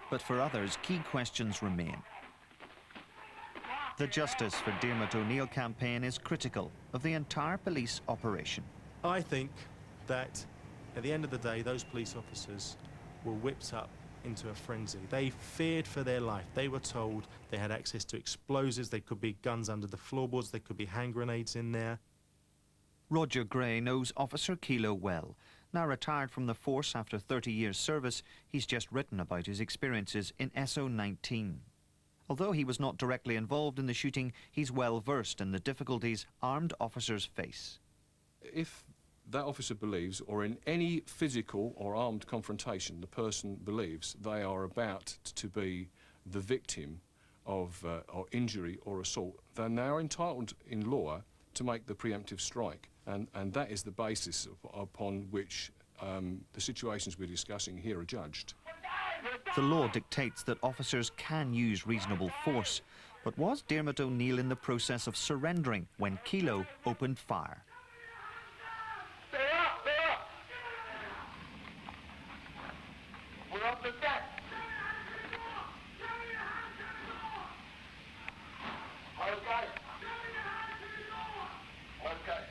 But for others, key questions remain. The Justice for Diarmuid O'Neill campaign is critical of the entire police operation. I think that at the end of the day, those police officers were whipped up into a frenzy. They feared for their life. They were told they had access to explosives. There could be guns under the floorboards. There could be hand grenades in there. Roger Gray knows Officer Kelo well. Now retired from the force after 30 years' service, he's just written about his experiences in SO19. Although he was not directly involved in the shooting, he's well versed in the difficulties armed officers face. If that officer believes, or in any physical or armed confrontation, the person believes they are about to be the victim of or injury or assault, they're now entitled in law to make the preemptive strike. And that is the basis upon which the situations we're discussing here are judged. The law dictates that officers can use reasonable force, but was Diarmuid O'Neill in the process of surrendering when Kelo opened fire? We're up the deck. Okay. Okay.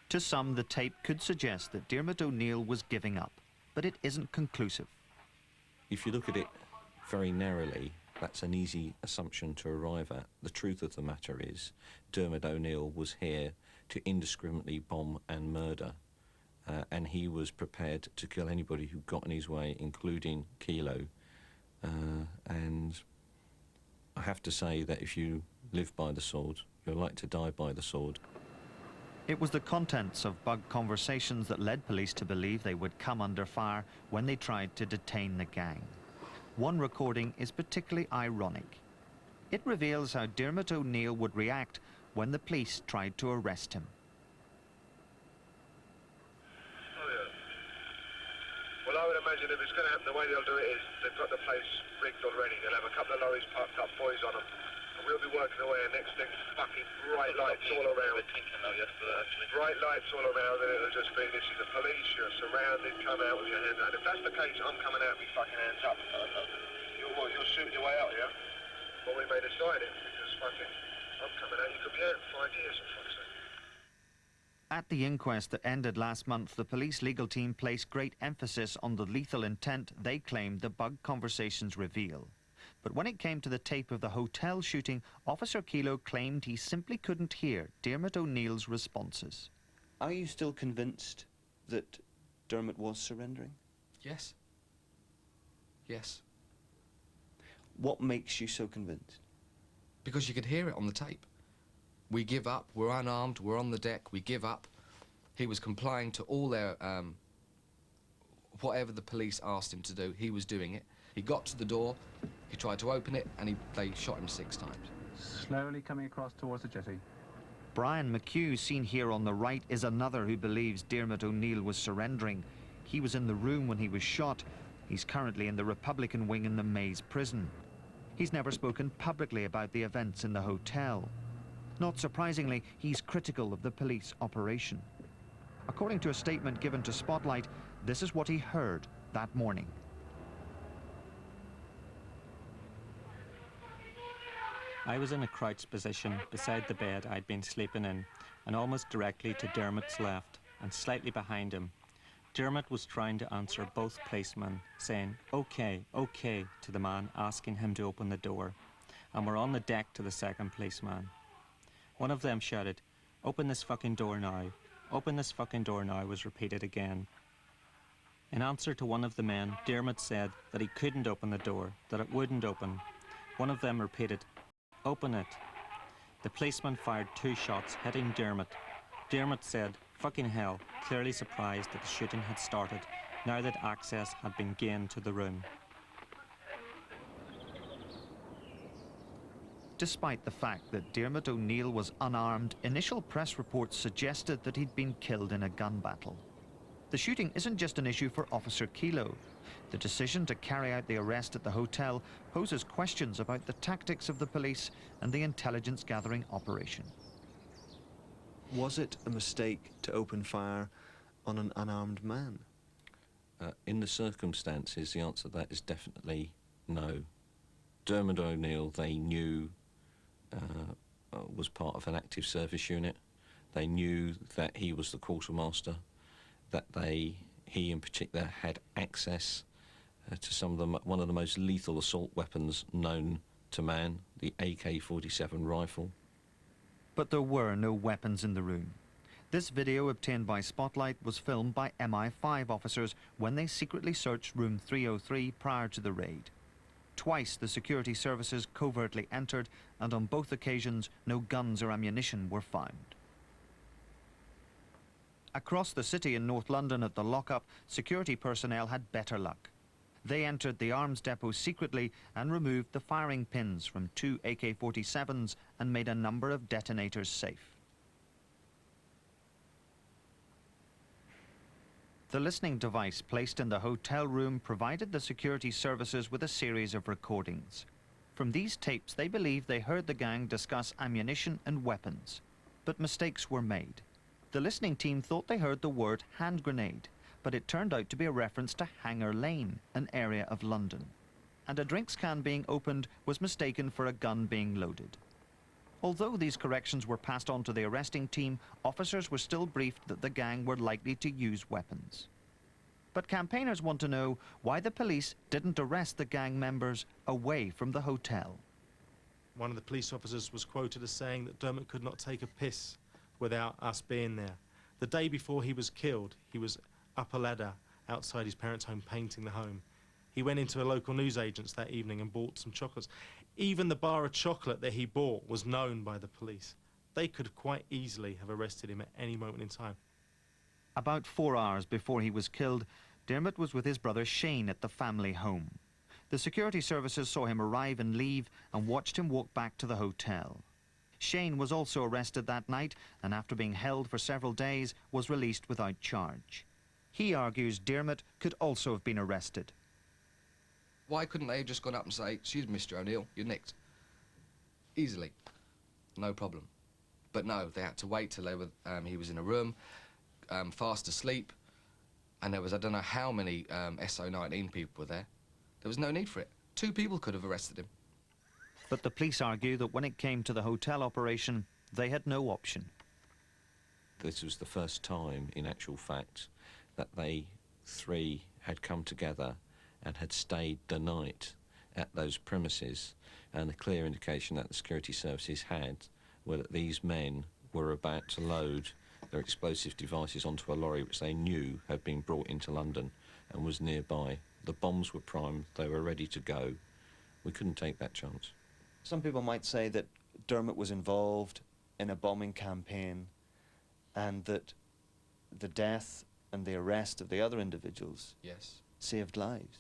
To some, the tape could suggest that Diarmuid O'Neill was giving up, but it isn't conclusive. If you look at it very narrowly, that's an easy assumption to arrive at. The truth of the matter is Diarmuid O'Neill was here to indiscriminately bomb and murder, and he was prepared to kill anybody who got in his way, including Kelo. And I have to say that if you live by the sword, you're like to die by the sword. It was the contents of bugged conversations that led police to believe they would come under fire when they tried to detain the gang. One recording is particularly ironic. It reveals how Diarmuid O'Neill would react when the police tried to arrest him. Oh, yeah. Well, I would imagine if it's going to happen, the way they'll do it is they've got the place rigged already. They'll have a couple of lorries parked up, boys on them. We'll be working away, and next thing, fucking bright lights all around. Bright lights all around, and it'll just be, this is the police, you're surrounded, come out with your hands out. If that's the case, I'm coming out with my fucking hands up. You'll shoot your way out, yeah? Well, we may decide it, because fucking, I'm coming out, you could be out in 5 years, for fuck's sake. At the inquest that ended last month, the police legal team placed great emphasis on the lethal intent they claimed the bugged conversations reveal. But when it came to the tape of the hotel shooting, Officer Kelo claimed he simply couldn't hear Diarmuid O'Neill's responses. Are you still convinced that Diarmuid was surrendering? Yes. Yes. What makes you so convinced? Because you could hear it on the tape. We give up, we're unarmed, we're on the deck, we give up. He was complying to all their, whatever the police asked him to do, he was doing it. He got to the door, he tried to open it, and they shot him 6 times. Slowly coming across towards the jetty. Brian McHugh, seen here on the right, is another who believes Diarmuid O'Neill was surrendering. He was in the room when he was shot. He's currently in the Republican wing in the Maze prison. He's never spoken publicly about the events in the hotel. Not surprisingly, he's critical of the police operation. According to a statement given to Spotlight, this is what he heard that morning. I was in a crouched position beside the bed I'd been sleeping in, and almost directly to Diarmuid's left, and slightly behind him. Diarmuid was trying to answer both policemen, saying, "Okay, okay," to the man asking him to open the door, and we're on the deck to the second policeman. One of them shouted, "Open this fucking door now. Open this fucking door now," was repeated again. In answer to one of the men, Diarmuid said that he couldn't open the door, that it wouldn't open. One of them repeated, "Open it." The policeman fired 2 shots, hitting Diarmuid. Diarmuid said, "Fucking hell," clearly surprised that the shooting had started, now that access had been gained to the room. Despite the fact that Diarmuid O'Neill was unarmed, initial press reports suggested that he'd been killed in a gun battle. The shooting isn't just an issue for Officer Kelo. The decision to carry out the arrest at the hotel poses questions about the tactics of the police and the intelligence-gathering operation. Was it a mistake to open fire on an unarmed man? In the circumstances, the answer to that is definitely No. Diarmuid O'Neill, they knew, was part of an active service unit. They knew that he was the quartermaster, that he in particular had access to one of the most lethal assault weapons known to man, the AK-47 rifle. But there were no weapons in the room. This video obtained by Spotlight was filmed by MI5 officers when they secretly searched room 303 prior to the raid. Twice the security services covertly entered, and on both occasions no guns or ammunition were found. Across the city in North London at the lockup, security personnel had better luck. They entered the arms depot secretly and removed the firing pins from 2 AK-47s and made a number of detonators safe. The listening device placed in the hotel room provided the security services with a series of recordings. From these tapes, they believed they heard the gang discuss ammunition and weapons. But mistakes were made. The listening team thought they heard the word hand grenade, but it turned out to be a reference to Hanger Lane, an area of London. And a drinks can being opened was mistaken for a gun being loaded. Although these corrections were passed on to the arresting team, officers were still briefed that the gang were likely to use weapons. But campaigners want to know why the police didn't arrest the gang members away from the hotel. One of the police officers was quoted as saying that Diarmuid could not take a piss without us being there. The day before he was killed, he was up a ladder outside his parents' home painting the home. He went into a local newsagent's that evening and bought some chocolates. Even the bar of chocolate that he bought was known by the police. They could quite easily have arrested him at any moment in time. About 4 hours before he was killed, Diarmuid was with his brother Shane at the family home. The security services saw him arrive and leave and watched him walk back to the hotel. Shane was also arrested that night and after being held for several days was released without charge. He argues Diarmuid could also have been arrested. Why couldn't they have just gone up and say, "Excuse me, Mr. O'Neill, you're nicked"? Easily. No problem. But no, they had to wait till he was in a room, fast asleep, and there was, I don't know how many SO19 people were there. There was no need for it. 2 people could have arrested him. But the police argue that when it came to the hotel operation, they had no option. This was the first time, in actual fact, that they 3 had come together and had stayed the night at those premises, and the clear indication that the security services had were that these men were about to load their explosive devices onto a lorry which they knew had been brought into London and was nearby. The bombs were primed, they were ready to go. We couldn't take that chance. Some people might say that Diarmuid was involved in a bombing campaign and that the death and the arrest of the other individuals saved lives.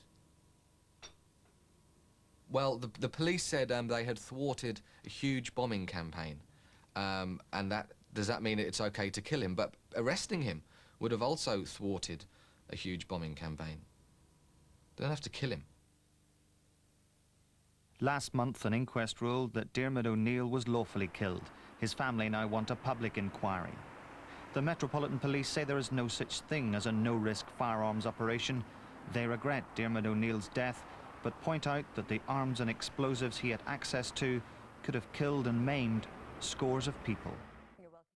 Well, the police said they had thwarted a huge bombing campaign, and does that mean it's okay to kill him? But arresting him would have also thwarted a huge bombing campaign. They don't have to kill him. Last month, an inquest ruled that Diarmuid O'Neill was lawfully killed. His family now want a public inquiry. The Metropolitan Police say there is no such thing as a no-risk firearms operation. They regret Diarmuid O'Neill's death, but point out that the arms and explosives he had access to could have killed and maimed scores of people.